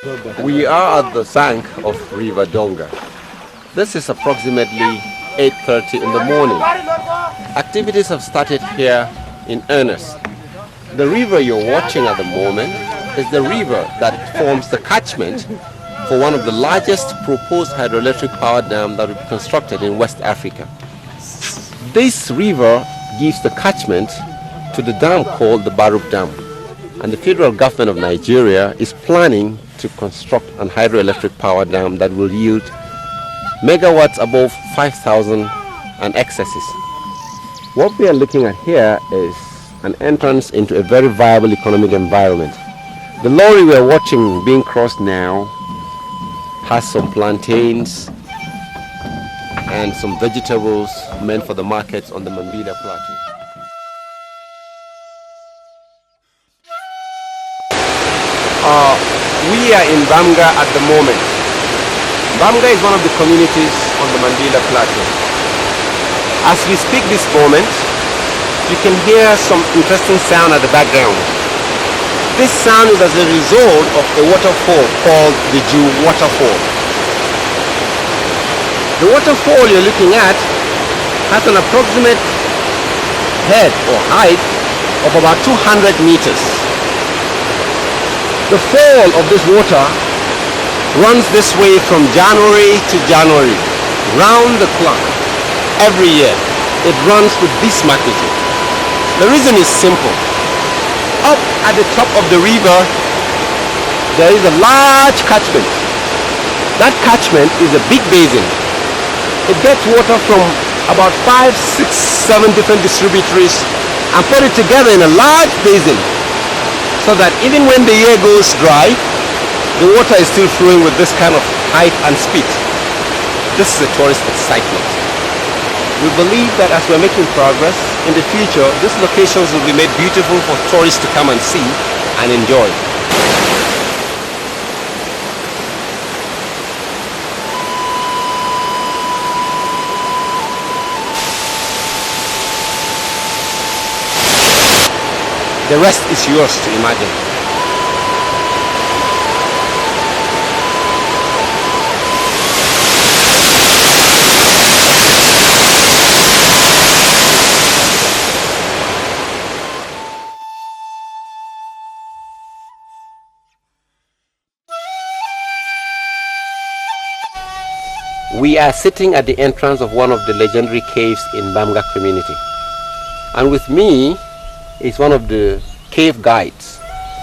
We are at the bank of River Donga. This is approximately 8:30 in the morning. Activities have started here in earnest. The river you're watching at the moment is the river that forms the catchment for one of the largest proposed hydroelectric power dam that will be constructed in West Africa. This river gives the catchment to the dam called the Barub Dam, and the federal government of Nigeria is planning to construct an hydroelectric power dam that will yield megawatts above 5,000 and excesses. What we are looking at here is an entrance into a very viable economic environment. The lorry we are watching being crossed now has some plantains and some vegetables meant for the markets on the Mambila Plateau. We are in Bamga at the moment. Bamga is one of the communities on the Mambila Plateau. As we speak this moment, you can hear some interesting sound at the background. This sound is as a result of a waterfall called the Jew Waterfall. The waterfall you're looking at has an approximate head or height of about 200 meters. The fall of this water runs this way from January to January, round the clock, every year. It runs with this magnitude. The reason is simple. Up at the top of the river, there is a large catchment. That catchment is a big basin. It gets water from about 5, 6, 7 different distributaries and put it together in a large basin, so that even when the year goes dry, the water is still flowing with this kind of height and speed. This is a tourist excitement. We believe that as we're making progress, in the future, these locations will be made beautiful for tourists to come and see and enjoy. The rest is yours to imagine. We are sitting at the entrance of one of the legendary caves in Bamga community. And with me is one of the cave guides.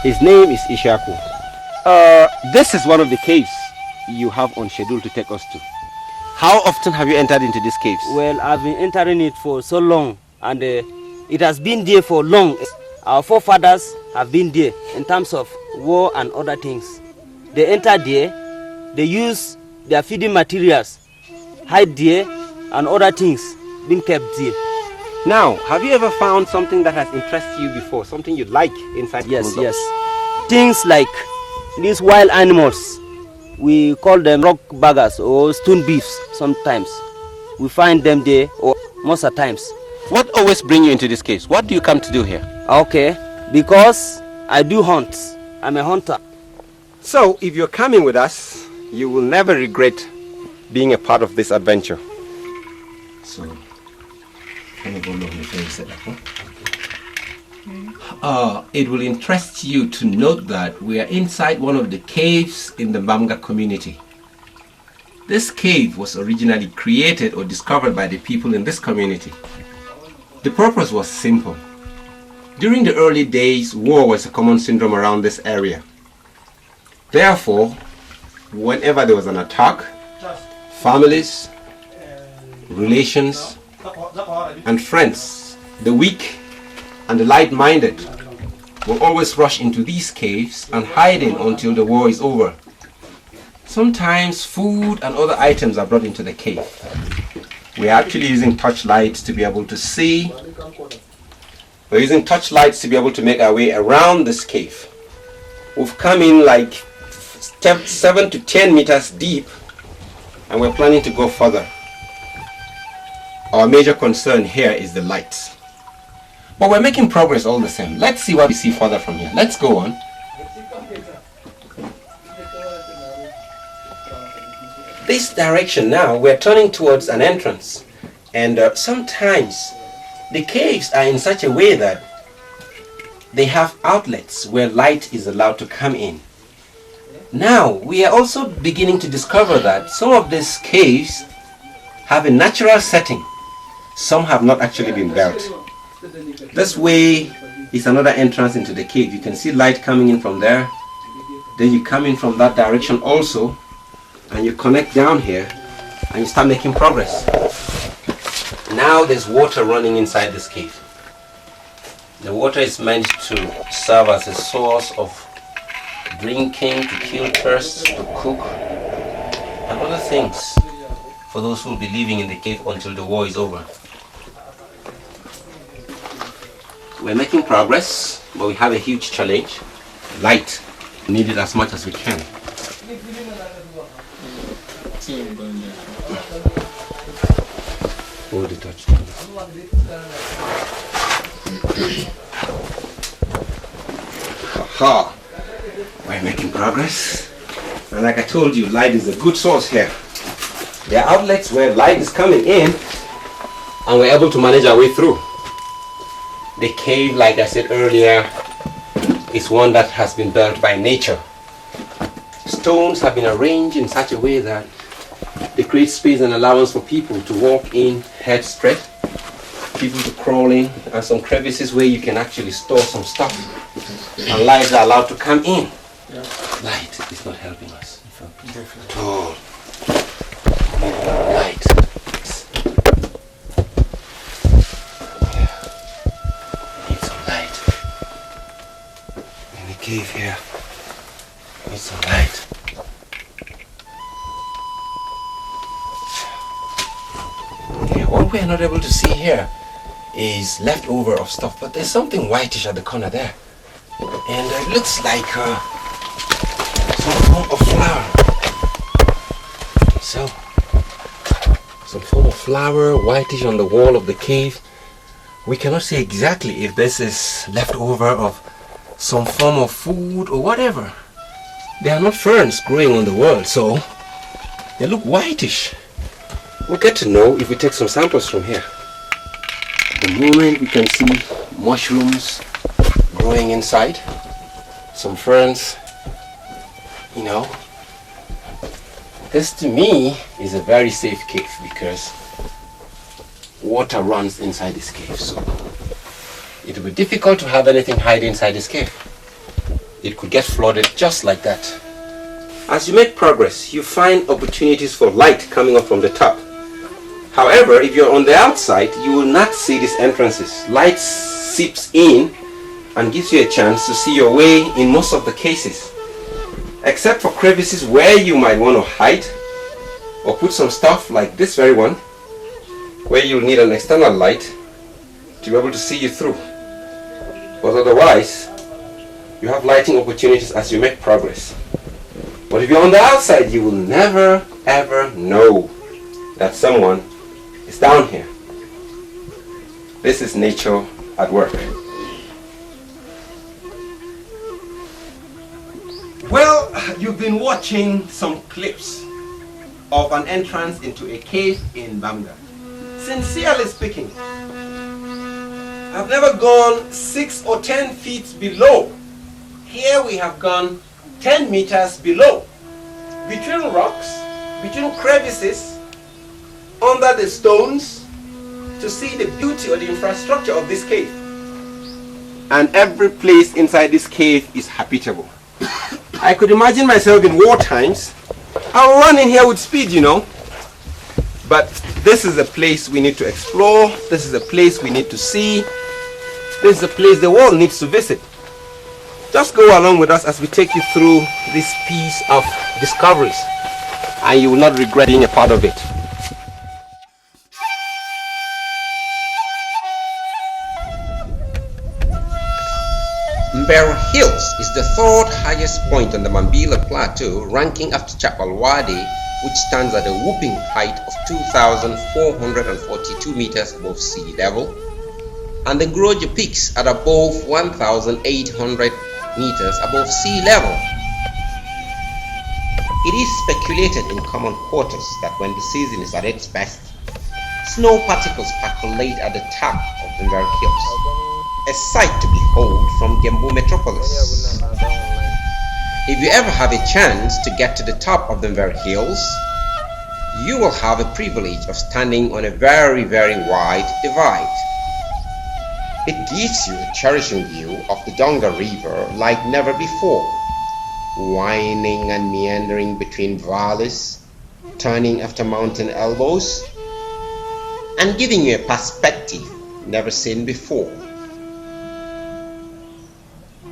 His name is Ishaku. This is one of the caves you have on schedule to take us to. How often have you entered into these caves? Well, I've been entering it for so long, and it has been there for long. Our forefathers have been there in terms of war and other things. They enter there, they use their feeding materials, hide there, and other things being kept there. Now, have you ever found something that has interested you before? Something you'd like inside? Yes, yes. Things like these wild animals. We call them rock baggers or stone beefs sometimes. We find them there, or most of the times. What always brings you into this case? What do you come to do here? Okay, because I do hunt. I'm a hunter. So, if you're coming with us, you will never regret being a part of this adventure. So, it will interest you to note that we are inside one of the caves in the Bamga community. This cave was originally created or discovered by the people in this community. The purpose was simple. During the early days, war was a common syndrome around this area. Therefore, whenever there was an attack, families, relations, and friends, the weak and the light-minded, will always rush into these caves and hide in until the war is over. Sometimes food and other items are brought into the cave. We are actually using torchlights to be able to see. We're using torchlights to be able to make our way around this cave. We've come in like 7 to 10 meters deep, and we're planning to go further. Our major concern here is the lights. But we're making progress all the same. Let's see what we see further from here. Let's go on. this direction now, we're turning towards an entrance. And sometimes the caves are in such a way that they have outlets where light is allowed to come in. Now, we are also beginning to discover that some of these caves have a natural setting. Some have not actually been built. This way is another entrance into the cave. You can see light coming in from there. Then you come in from that direction also, and you connect down here, and you start making progress. Now there's water running inside this cave. The water is meant to serve as a source of drinking, to kill thirst, to cook, and other things for those who will be living in the cave until the war is over. We're making progress, but we have a huge challenge. Light. We need it as much as we can. Hold the touch. Aha! We're making progress. And like I told you, light is a good source here. There are outlets where light is coming in, and we're able to manage our way through. The cave, like I said earlier, is one that has been built by nature. Stones have been arranged in such a way that they create space and allowance for people to walk in head spread, people to crawl in, and some crevices where you can actually store some stuff. And lights are allowed to come in. Yeah. Light is not helping us at all. Light. Need some light. In the cave here, need some light. Yeah, what we're not able to see here is leftover of stuff, but there's something whitish at the corner there. And it looks like some form of flower. So, some form of flower, whitish on the wall of the cave. We cannot say exactly if this is leftover of some form of food or whatever. They are not ferns growing on the wall, so they look whitish. We'll get to know if we take some samples from here. At the moment we can see mushrooms growing inside, some ferns, you know. This to me is a very safe cave because water runs inside this cave, so it will be difficult to have anything hide inside this cave. It could get flooded just like that. As you make progress, you find opportunities for light coming up from the top. However, if you're on the outside, you will not see these entrances. Light seeps in and gives you a chance to see your way in most of the cases, except for crevices where you might want to hide or put some stuff like this very one, where you'll need an external light to be able to see you through. But otherwise, you have lighting opportunities as you make progress. But if you're on the outside, you will never ever know that someone is down here. This is nature at work. Well, you've been watching some clips of an entrance into a cave in Bamga. Sincerely speaking, I've never gone 6 or 10 feet below. Here we have gone 10 meters below, between rocks, between crevices, under the stones, to see the beauty or the infrastructure of this cave. And every place inside this cave is habitable. I could imagine myself in war times. I'll run in here with speed, you know. But this is a place we need to explore. This is a place we need to see. This is a place the world needs to visit. Just go along with us as we take you through this piece of discoveries, and you will not regret being a part of it. Mambila Hills is the third highest point on the Mambila Plateau, ranking after Chapalwadi, which stands at a whopping height of 2,442 meters above sea level, and the Groja peaks at above 1,800 meters above sea level. It is speculated in common quarters that when the season is at its best, snow particles percolate at the top of the Mambila hills, a sight to behold from Gembu metropolis. If you ever have a chance to get to the top of the Mambila hills, you will have the privilege of standing on a very, very wide divide. It gives you a cherishing view of the Donga River like never before, winding and meandering between valleys, turning after mountain elbows, and giving you a perspective never seen before.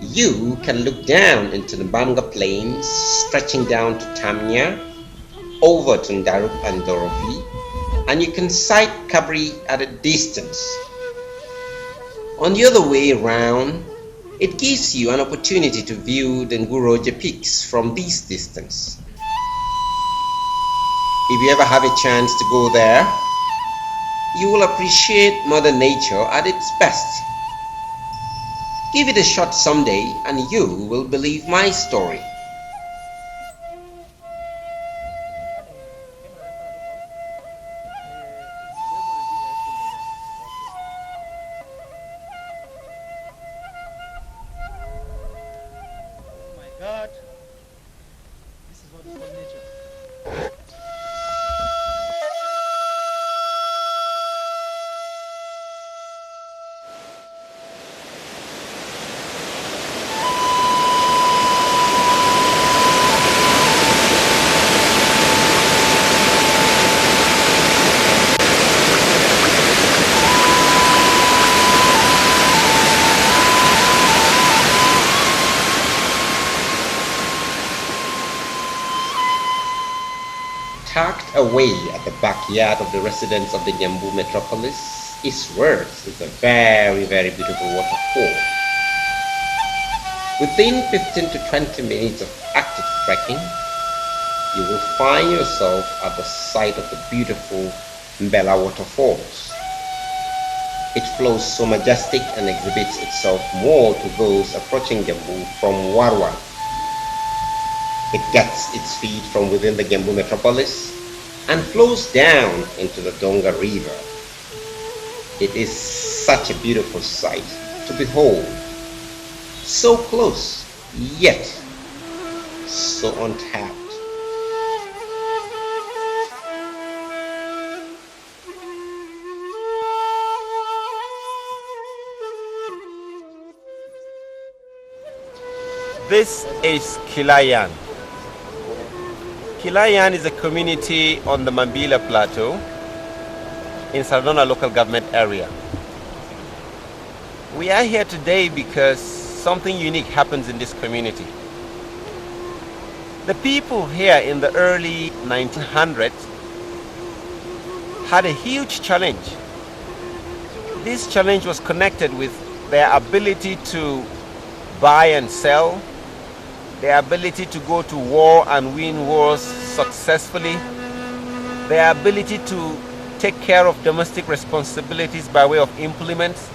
You can look down into the Banga Plains, stretching down to Tamia, over to Ndarup and Dorofi, and you can sight Kabri at a distance. On the other way around, it gives you an opportunity to view the Nguroje peaks from this distance. If you ever have a chance to go there, you will appreciate Mother Nature at its best. Give it a shot someday and you will believe my story. God, this is what is called nature. Tucked away at the backyard of the residents of the Nyambu metropolis, eastwards is a very, very beautiful waterfall. Within 15 to 20 minutes of active trekking, you will find yourself at the site of the beautiful Mambila waterfalls. It flows so majestic and exhibits itself more to those approaching Gembu from Warwan. It gets its feed from within the Gembu metropolis and flows down into the Donga River. It is such a beautiful sight to behold. So close, yet so untapped. This is Kilayan. Kilayan is a community on the Mambila Plateau in Sardona local government area. We are here today because something unique happens in this community. The people here in the early 1900s had a huge challenge. This challenge was connected with their ability to buy and sell, their ability to go to war and win wars successfully, their ability to take care of domestic responsibilities by way of implements,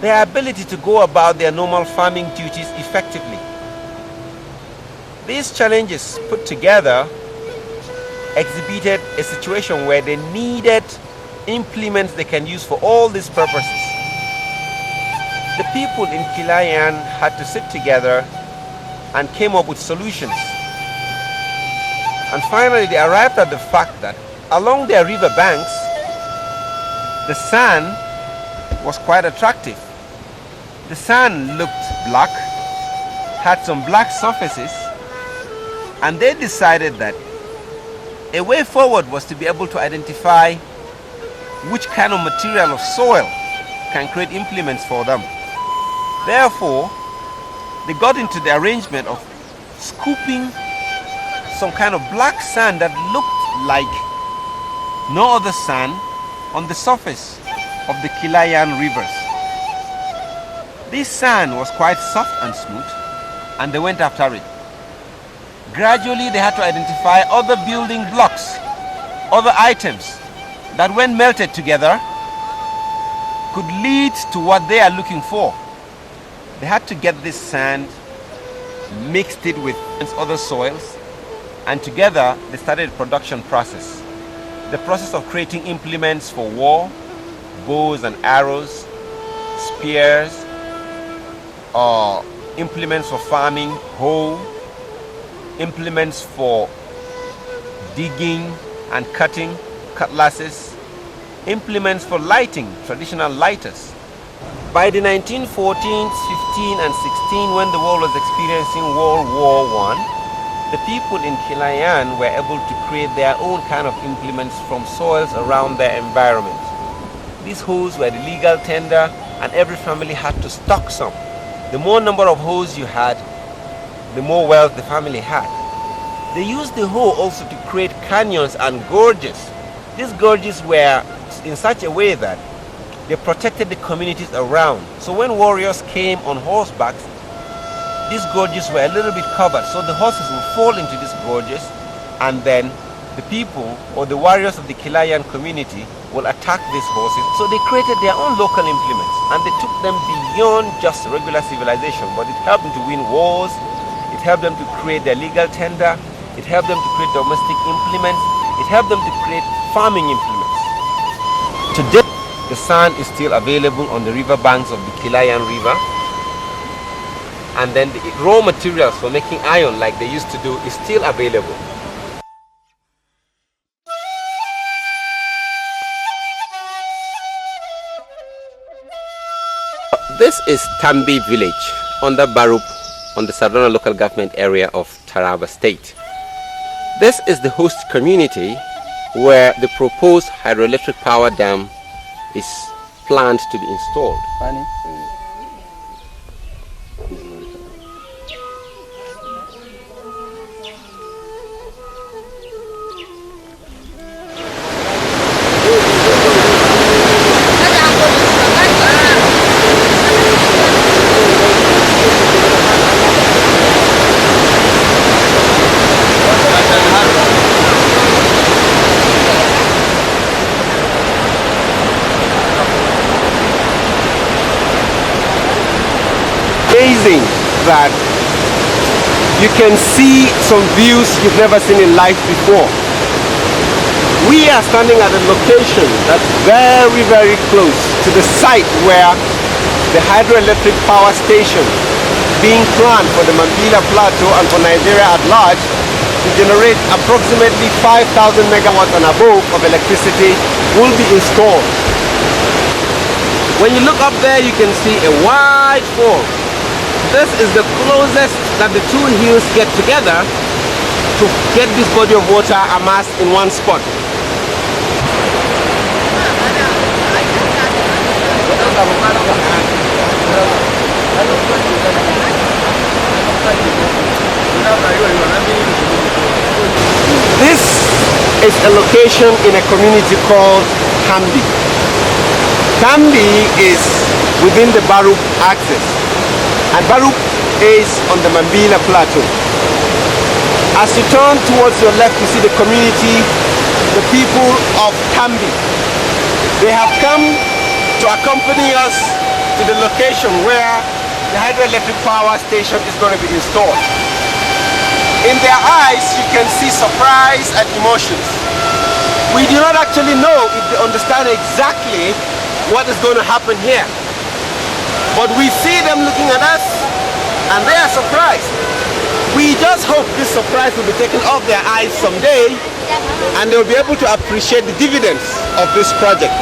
their ability to go about their normal farming duties effectively. These challenges put together exhibited a situation where they needed implements they can use for all these purposes. The people in Kilayan had to sit together and came up with solutions. And finally they arrived at the fact that along their river banks, the sand was quite attractive. The sand looked black, had some black surfaces, and they decided that a way forward was to be able to identify which kind of material of soil can create implements for them. Therefore, they got into the arrangement of scooping some kind of black sand that looked like no other sand on the surface of the Kilayan rivers. This sand was quite soft and smooth, and they went after it. Gradually, they had to identify other building blocks, other items that when melted together could lead to what they are looking for. They had to get this sand, mixed it with other soils, and together they started a production process. The process of creating implements for war, bows and arrows, spears, implements for farming, hoe, implements for digging and cutting, cutlasses, implements for lighting, traditional lighters. By the 1914s, 15 and 16, when the world was experiencing World War I, the people in Kilayan were able to create their own kind of implements from soils around their environment. These hoes were the legal tender, and every family had to stock some. The more number of hoes you had, the more wealth the family had. They used the hoe also to create canyons and gorges. These gorges were in such a way that they protected the communities around. So when warriors came on horseback, these gorges were a little bit covered, so the horses would fall into these gorges, and then the people or the warriors of the Kilayan community will attack these horses. So they created their own local implements, and they took them beyond just regular civilization, but it helped them to win wars, it helped them to create their legal tender, it helped them to create domestic implements, it helped them to create farming implements. Today, the sand is still available on the river banks of the Kilayan River, and then the raw materials for making iron like they used to do is still available. This is Tambi village under Barup on the Sardona local government area of Taraba state. This is the host community where the proposed hydroelectric power dam is planned to be installed. Amazing that you can see some views you've never seen in life before. We are standing at a location that's very, very close to the site where the hydroelectric power station being planned for the Mambila Plateau and for Nigeria at large to generate approximately 5,000 megawatts and above of electricity will be installed. When you look up there, you can see a wide fall. This is the closest that the two hills get together to get this body of water amassed in one spot. This is a location in a community called Tambi. Tambi is within the Barup axis, and Barup is on the Mambila Plateau. As you turn towards your left, you see the community, the people of Tambi. They have come to accompany us to the location where the hydroelectric power station is going to be installed. In their eyes, you can see surprise and emotions. We do not actually know if they understand exactly what is going to happen here. But we see them looking at us and they are surprised. We just hope this surprise will be taken off their eyes someday and they will be able to appreciate the dividends of this project.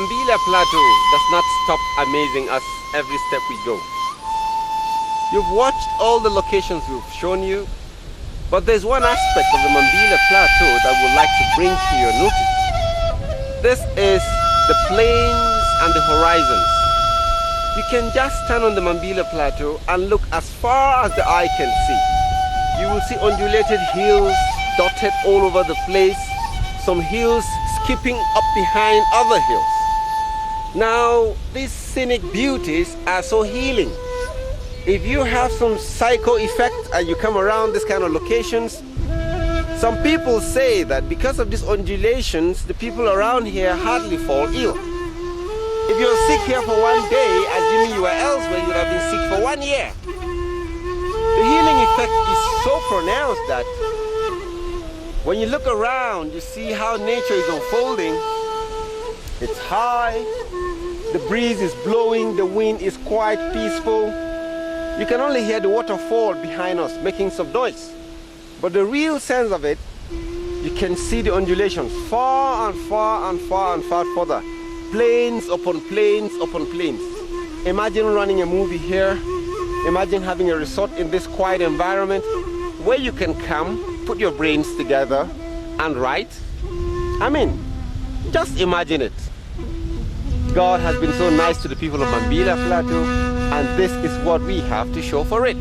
Mambila Plateau does not stop amazing us every step we go. You've watched all the locations we've shown you, but there's one aspect of the Mambila Plateau that we'd like to bring to your notice. This is the plains and the horizons. You can just stand on the Mambila Plateau and look as far as the eye can see. You will see undulated hills dotted all over the place, some hills skipping up behind other hills. Now, these scenic beauties are so healing. If you have some psycho effect and you come around this kind of locations, some people say that because of these undulations, the people around here hardly fall ill. If you're sick here for one day, assuming you were elsewhere, you would have been sick for 1 year. The healing effect is so pronounced that when you look around, you see how nature is unfolding. It's high, the breeze is blowing, the wind is quite peaceful. You can only hear the waterfall behind us making some noise. But the real sense of it, you can see the undulations far and far and far and far further. Plains upon plains upon plains. Imagine running a movie here. Imagine having a resort in this quiet environment where you can come, put your brains together and write. I mean, just imagine it. God has been so nice to the people of Mambila Plateau, and this is what we have to show for it.